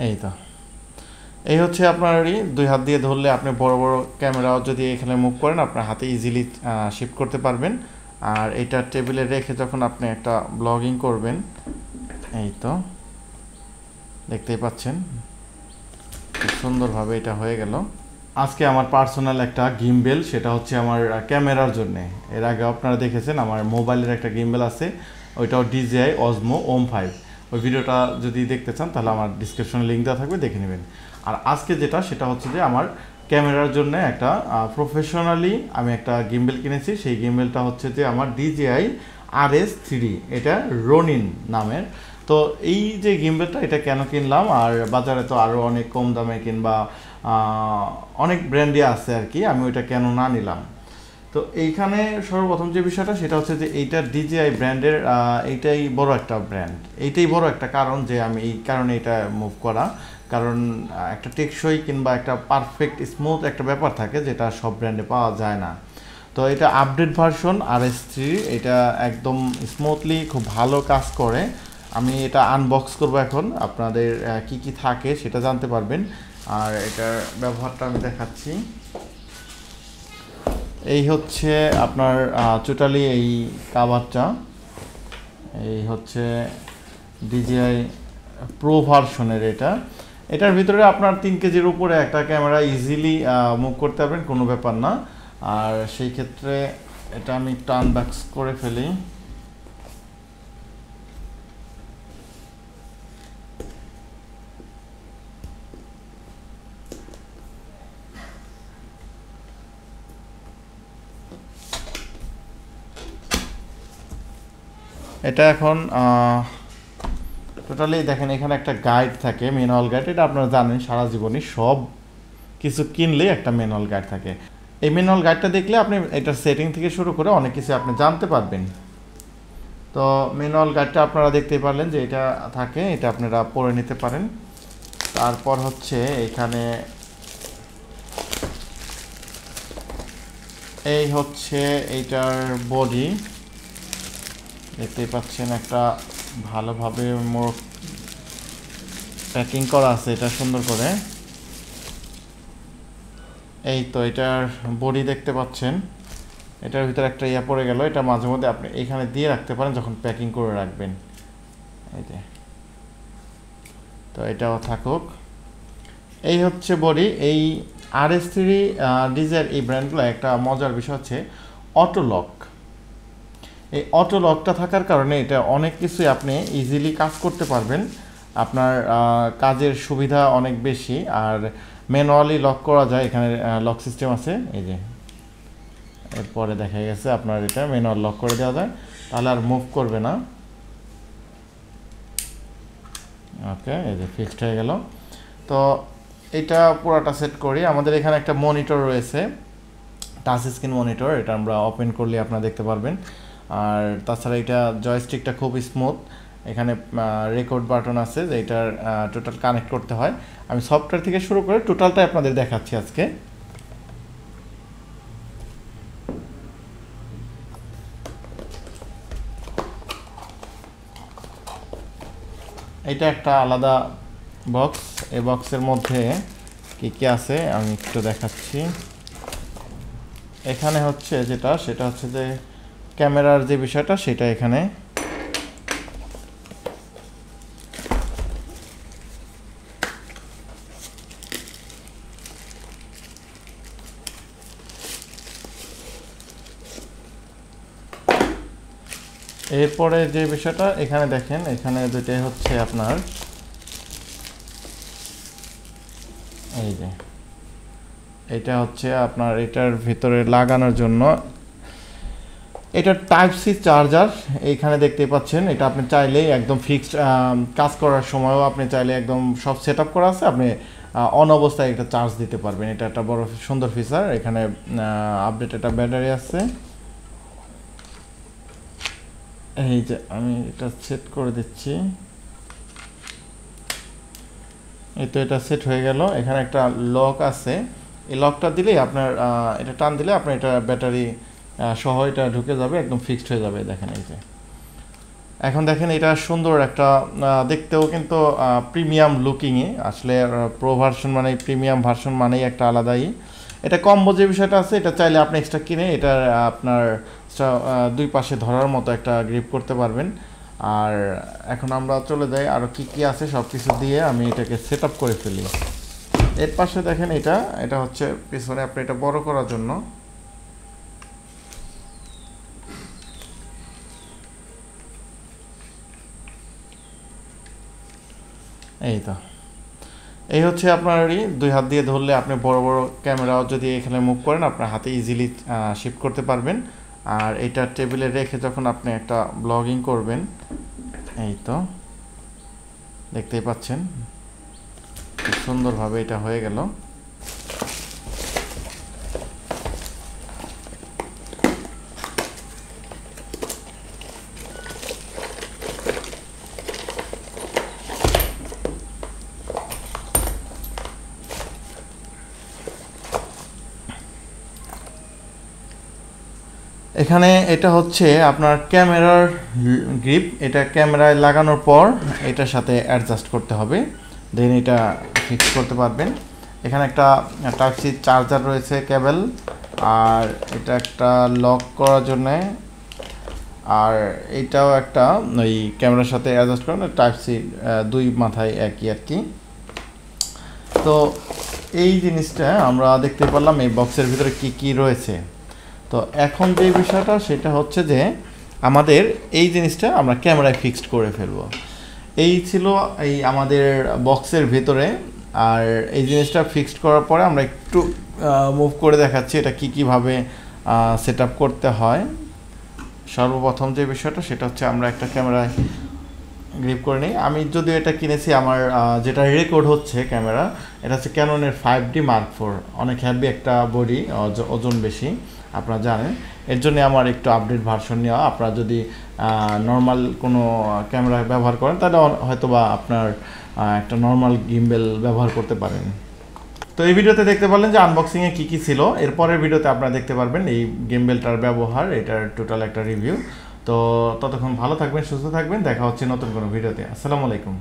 এই তো এই হচ্ছে আপনার দুই হাত দিয়ে ধরলে আপনি বড় বড় ক্যামেরাও যদি এখানে মুভ করেন আপনার হাতে ইজিলি শিফট করতে পারবেন। আর এটা টেবিলে রেখে যখন আপনি একটা ব্লগিং করবেন, এই তো দেখতেই পাচ্ছেন খুব সুন্দরভাবে এটা হয়ে গেল। আজকে আমার পার্সোনাল একটা গিম্বেল, সেটা হচ্ছে আমার ক্যামেরার জন্য। এর আগে আপনারা দেখেছেন আমার মোবাইলের একটা গিম্বেল আছে, ওইটাও DJI Osmo Om5। ওই ভিডিওটা যদি দেখতে চান তাহলে আমার ডিসক্রিপশনে লিঙ্ক দেওয়া থাকবে, দেখে নেবেন। আর আজকে যেটা সেটা হচ্ছে যে আমার ক্যামেরার জন্য একটা প্রফেশনালি আমি একটা গিম্বেল কিনেছি। সেই গিম্বেলটা হচ্ছে যে আমার DJI RS3, এটা রনিন নামের। তো এই যে গিম্বেলটা এটা কেন কিনলাম, আর বাজারে তো আরও অনেক কম দামে কিংবা অনেক ব্র্যান্ডই আছে আর কি, আমি ওইটা কেন না নিলাম। তো এইখানে সর্বপ্রথম যে বিষয়টা সেটা হচ্ছে যে এইটা DJI ব্র্যান্ডের, এইটাই বড় একটা ব্র্যান্ড, এইটাই বড় একটা কারণ যে আমি এই কারণে এটা মুভ করা। কারণ একটা টেকসই কিংবা একটা পারফেক্ট স্মুথ একটা ব্যাপার থাকে যেটা সব ব্র্যান্ডে পাওয়া যায় না। তো এটা আপডেট ভার্সন RS3, এটা একদম স্মুথলি খুব ভালো কাজ করে। আমি এটা আনবক্স করব এখন, আপনাদের কি কি থাকে সেটা জানতে পারবেন। আর এটার ব্যবহারটা আমি দেখাচ্ছি। এই হচ্ছে আপনার টোটালি এই কাভারটা, এই হচ্ছে DJI প্রো ভার্সনের এটার ভিতরে আপনার 3 কেজির উপরে একটা ক্যামেরা ইজিলি মুভ করতে পারবেন, কোনো ব্যাপার না। আর সেই ক্ষেত্রে এটা আমি একটু আনবক্স করে ফেলি। এটা এখন টোটালি দেখেন এখানে একটা গাইড থাকে, ম্যানুয়াল গাইড। এটা আপনারা জানেন সারা জীবনই সব কিছু কিনলে একটা ম্যানুয়াল গাইড থাকে। এই ম্যানুয়াল গাইডটা দেখলে আপনি এটার সেটিং থেকে শুরু করে অনেক কিছু আপনি জানতে পারবেন। তো ম্যানুয়াল গাইডটা আপনারা দেখতেই পারলেন যে এটা থাকে, এটা আপনারা পড়ে নিতে পারেন। তারপর হচ্ছে এখানে এই হচ্ছে এইটার বডি, দেখতেই পাচ্ছেন একটা ভালোভাবে মোর প্যাকিং করা আছে এটা সুন্দর করে। এই তো এটার বডি দেখতে পাচ্ছেন, এটার ভিতরে একটা ইয়া পড়ে গেল, এটা মাঝে মধ্যে আপনি এখানে দিয়ে রাখতে পারেন যখন প্যাকিং করে রাখবেন। এই যে, তো এটাও থাকুক। এই হচ্ছে বডি। এই RS3 DJI এই ব্র্যান্ডগুলো একটা মজার বিষয় হচ্ছে অটো লক। এই অটো লকটা থাকার কারণে এটা অনেক কিছুই আপনি ইজিলি কাজ করতে পারবেন, আপনার কাজের সুবিধা অনেক বেশি। আর ম্যানুয়ালি লক করা যায়, এখানে লক সিস্টেম আছে। এই যে এরপরে দেখা গেছে আপনার এটা ম্যানুয়াল লক করে দেওয়া যায়, তাহলে আর মুভ করবে না। ওকে, এই যে ফিক্সড হয়ে গেল। তো এটা পুরোটা সেট করি। আমাদের এখানে একটা মনিটর রয়েছে, টাচ স্ক্রিন মনিটর, এটা আমরা ওপেন করলে আপনারা দেখতে পারবেন। আর তাছাড়া এটা জয়স্টিকটা খুব স্মুথ, এখানে রেকর্ড বাটন আছে যে এটার টোটাল কানেক্ট করতে হয়। আমি সফটওয়্যার থেকে শুরু করে টোটালটাই আপনাদের দেখাচ্ছি আজকে। এটা একটা আলাদা বক্স, এই বক্সের মধ্যে কি কি আছে আমি একটু দেখাচ্ছি। এখানে হচ্ছে যেটা সেটা হচ্ছে যে ক্যামেরার যে বিষয়টা সেটা এখানে। এরপরে যে বিষয়টা এখানে দেখেন, এখানে দুটাই হচ্ছে আপনার এই যে এটা হচ্ছে আপনার এটার ভিতরে লাগানোর জন্য, এটা টাইপ সি চার্জার এইখানে দেখতেই পাচ্ছেন। এটা আপনি চাইলেই একদম ফিক্সড কাজ করার সময়ও আপনি চাইলে একদম সব সেট আপ করা আছে, আপনি অন অবস্থায় এটা চার্জ দিতে পারবেন। এটা একটা বড় সুন্দর ফিচার। এখানে আপডেট একটা ব্যাটারি আছে। এই যে আমি এটা সেট করে দিচ্ছি, এই তো এটা সেট হয়ে গেল। এখানে একটা লক আছে, এই লকটা দিলেই আপনার এটা টান দিলে আপনার এটা ব্যাটারি সহ এটা ঢুকে যাবে, একদম ফিক্সড হয়ে যাবে। দেখেন এই যে এখন দেখেন এটা সুন্দর একটা দেখতেও কিন্তু প্রিমিয়াম লুকিংয়ে আসলে প্রো ভার্সন মানে প্রিমিয়াম ভার্সন মানেই একটা আলাদাই। এটা কম্বো যে বিষয়টা আছে এটা চাইলে আপনি এক্সট্রা কিনে এটা আপনার দুই পাশে ধরার মতো একটা গ্রিপ করতে পারবেন। আর এখন আমরা চলে যাই আরও কী কী আছে সব কিছু দিয়ে আমি এটাকে সেট আপ করে ফেলি। এর পাশে দেখেন এটা হচ্ছে পিছনে আপনি এটা বড় করার জন্য। এই তো এই হচ্ছে আপনার দুই হাত দিয়ে ধরলে আপনি বড় বড় ক্যামেরাও যদি এখানে মুভ করেন আপনার হাতে ইজিলি শিফট করতে পারবেন। আর এটা টেবিলে রেখে যখন আপনি একটা ব্লগিং করবেন, এই তো দেখতেই পাচ্ছেন খুব সুন্দরভাবে এটা হয়ে গেল। এখানে এটা হচ্ছে আপনার ক্যামেরার গ্রিপ, এটা ক্যামেরায় লাগানোর পর এটার সাথে অ্যাডজাস্ট করতে হবে, দেন এটা ফিক্স করতে পারবেন। এখানে একটা টাইপ সি চার্জার রয়েছে কেবল, আর এটা একটা লক করার জন্যে, আর এইটাও একটা ওই ক্যামেরার সাথে অ্যাডজাস্ট করানো টাইপ সি দুই মাথায় একই আর কি। তো এই জিনিসটা আমরা দেখতে পারলাম এই বক্সের ভিতরে কি কি রয়েছে। তো এখন যে বিষয়টা সেটা হচ্ছে যে আমাদের এই জিনিসটা আমরা ক্যামেরায় ফিক্সড করে ফেলবো। এই ছিল এই আমাদের বক্সের ভিতরে। আর এই জিনিসটা ফিক্সড করার পরে আমরা একটু মুভ করে দেখাচ্ছি এটা কীভাবে সেট আপ করতে হয়। সর্বপ্রথম যে বিষয়টা সেটা হচ্ছে আমরা একটা ক্যামেরায় গ্রিপ করে নিই। আমি যদিও এটা কিনেছি, আমার যেটা রেকর্ড হচ্ছে ক্যামেরা, এটা হচ্ছে ক্যাননের 5D Mark IV, অনেক হ্যাভি একটা বডি, ওজন বেশি আপনারা জানেন। এর জন্য আমার একটু আপডেট ভার্সন নেওয়া। আপনারা যদি নর্মাল কোনো ক্যামেরা ব্যবহার করেন তাহলে হয়তো বা আপনার একটা নর্মাল গিম্বেল ব্যবহার করতে পারেন। তো এই ভিডিওতে দেখতে পারলেন যে আনবক্সিংয়ে কী কী ছিল। এরপরের ভিডিওতে আপনারা দেখতে পারবেন এই গিম্বেলটার ব্যবহার, এটার টোটাল একটা রিভিউ। তো ততক্ষণ ভালো থাকবেন, সুস্থ থাকবেন, দেখা হচ্ছে নতুন কোনো ভিডিওতে। আসসালামু আলাইকুম।